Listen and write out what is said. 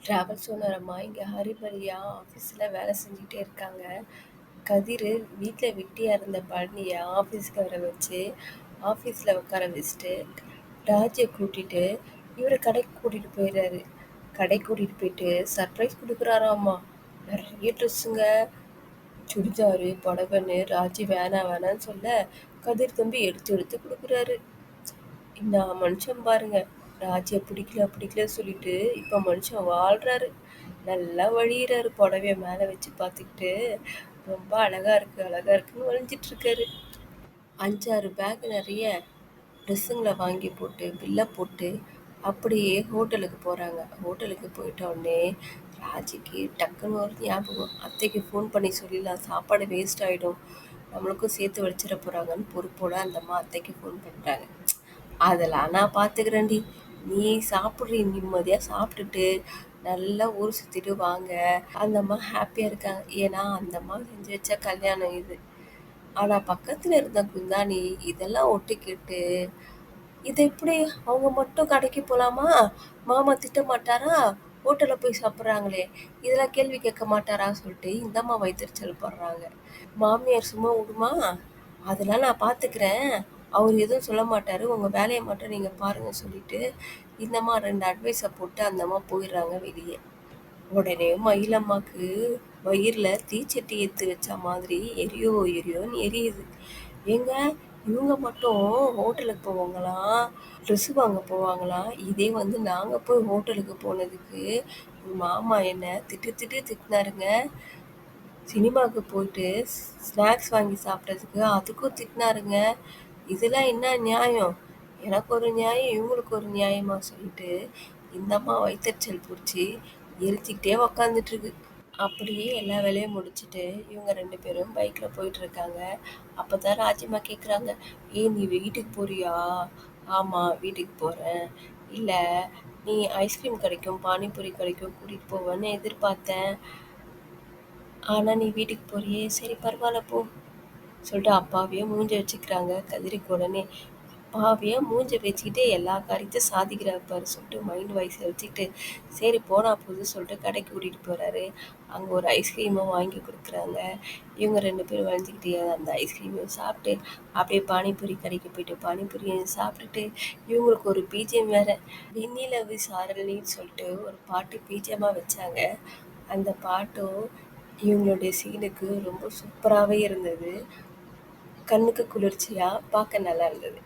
Travels ஓனரம்மா இங்கே ஹரிபரியா ஆஃபீஸில் வேலை செஞ்சுக்கிட்டே இருக்காங்க. கதிர் வீட்டில் வெட்டியாக இருந்த பழனியை ஆஃபீஸ்க்கு வர வச்சு ஆஃபீஸில் உட்கார வச்சுட்டு ராஜியை கூட்டிகிட்டு இவரை கடைக்கு கூட்டிகிட்டு போயிடுறாரு. கடைக்கு கூட்டிகிட்டு போயிட்டு சர்ப்ரைஸ் கொடுக்குறாராம்மா. நிறைய ட்ரெஸ்ஸுங்க, சுடிதாரு புடவைன்னு ராஜி வேணாம் வேணான்னு சொல்ல கதிர் தம்பி எடுத்து எடுத்து கொடுக்குறாரு. நான் மனுஷன் பாருங்க, ராஜியை பிடிக்கல சொல்லிட்டு இப்போ மனுஷன் வாழ்றாரு. நல்லா வழியிறாரு. புடவைய மேலே வச்சு பார்த்துக்கிட்டு ரொம்ப அழகா இருக்குன்னு வழிஞ்சிட்டு இருக்காரு. 5-6 பேக் நிறைய ட்ரெஸ்ஸுங்களை வாங்கி போட்டு பில்லை போட்டு அப்படியே ஹோட்டலுக்கு போகிறாங்க. ஹோட்டலுக்கு போயிட்ட உடனே ராஜிக்கு டக்குன்னு ஒரு ஞாபகம், அத்தைக்கு ஃபோன் பண்ணி சொல்லிடலாம், சாப்பாடு வேஸ்ட் ஆகிடும், நம்மளுக்கும் சேர்த்து வச்சிட போகிறாங்கன்னு பொறுப்போட அந்த அம்மா அத்தைக்கு ஃபோன் பண்ணுறாங்க. அதெல்லாம் நான் பார்த்துக்கிறேன்டி, நீ சாப்பிட்றீ, நிம்மதியாக சாப்பிட்டுட்டு நல்லா ஊர் சுற்றிட்டு வாங்க. அந்த அம்மா ஹாப்பியாக இருக்காங்க. ஏன்னா அந்த அம்மா செஞ்சு வச்ச கல்யாணம் இது. ஆனால் பக்கத்தில் இருந்த குந்தாணி இதெல்லாம் ஒட்டு கேட்டு, இதை எப்படி அவங்க மட்டும் கடைக்கு போகலாமா, மாமா திட்ட மாட்டாரா, ஹோட்டலில் போய் சாப்பிட்றாங்களே, இதெல்லாம் கேள்வி கேட்க மாட்டாரா சொல்லிட்டு இந்த அம்மா வயிற்றுச்சல் போடுறாங்க. மாமியார் சும்மா விடுமா, அதெல்லாம் நான் பார்த்துக்கிறேன், அவர் எதுவும் சொல்ல மாட்டார், உங்கள் வேலையை மட்டும் நீங்கள் பாருங்கள் சொல்லிட்டு இந்த அம்மா 2 அட்வைஸை போட்டு அந்த அம்மா போயிடுறாங்க வெளியே. உடனே மயிலம்மாக்கு வயிறில் தீச்சட்டி ஏற்று வச்ச மாதிரி எரியோன்னு எரியுது. ஏங்க, இவங்க மட்டும் ஹோட்டலுக்கு போவாங்களாம், ட்ரெஸ்ஸு வாங்க போவாங்களாம், இதே நாங்கள் போய் ஹோட்டலுக்கு போனதுக்கு மாமா என்ன திட்டுனாருங்க. சினிமாவுக்கு போயிட்டு ஸ்நாக்ஸ் வாங்கி சாப்பிட்டதுக்கு அதுக்கும் திட்டினாருங்க. இதெல்லாம் என்ன நியாயம், எனக்கு ஒரு நியாயம் இவங்களுக்கு ஒரு நியாயமா சொல்லிட்டு இந்த அம்மா வயிற்றுச்சல் பிடிச்சி எரிச்சிக்கிட்டே உக்காந்துட்டுருக்கு. அப்படியே எல்லா வேலையும் முடிச்சுட்டு இவங்க 2 பேரும் பைக்கில் போயிட்டுருக்காங்க. அப்போ தான் ராஜிம்மா கேட்குறாங்க, நீ வீட்டுக்கு போறியா? ஆமாம், வீட்டுக்கு போகிறேன். இல்லை, நீ ஐஸ்கிரீம் கிடைக்கும் பானிபூரி கிடைக்கும் கூட்டிகிட்டு போவேன்னு எதிர்பார்த்தேன், ஆனால் நீ வீட்டுக்கு போறியே, சரி பரவாயில்ல போ சொல்லிட்டு அப்பாவையே மூஞ்ச வச்சுக்கிறாங்க. கதிரிக்கு உடனே அப்பாவையே மூஞ்ச வச்சுக்கிட்டு எல்லா காரியத்தையும் சாதிக்கிறாப்பாரு சொல்லிட்டு மைண்ட் வாய்ஸை வச்சுக்கிட்டு சரி போனா போது சொல்லிட்டு கடைக்கு கூட்டிகிட்டு போகிறாரு. அங்கே ஒரு ஐஸ்கிரீமை வாங்கி கொடுக்குறாங்க. இவங்க 2 பேரும் வளைஞ்சிக்கிட்டே அந்த ஐஸ்கிரீமையும் சாப்பிட்டு அப்படியே பானிபூரி கடைக்கு போயிட்டு பானிபூரியும் சாப்பிட்டுட்டு இவங்களுக்கு ஒரு பிஜிஎம் வேறு, வெண்ணிலவு சாரலின்னு சொல்லிட்டு ஒரு பாட்டு பிஜிஎம்மாக வச்சாங்க. அந்த பாட்டும் இவங்களுடைய சீனுக்கு ரொம்ப சூப்பராகவே இருந்தது. கண்ணுக்கு குளிர்ச்சியாக பார்க்க நல்லா இருந்தது.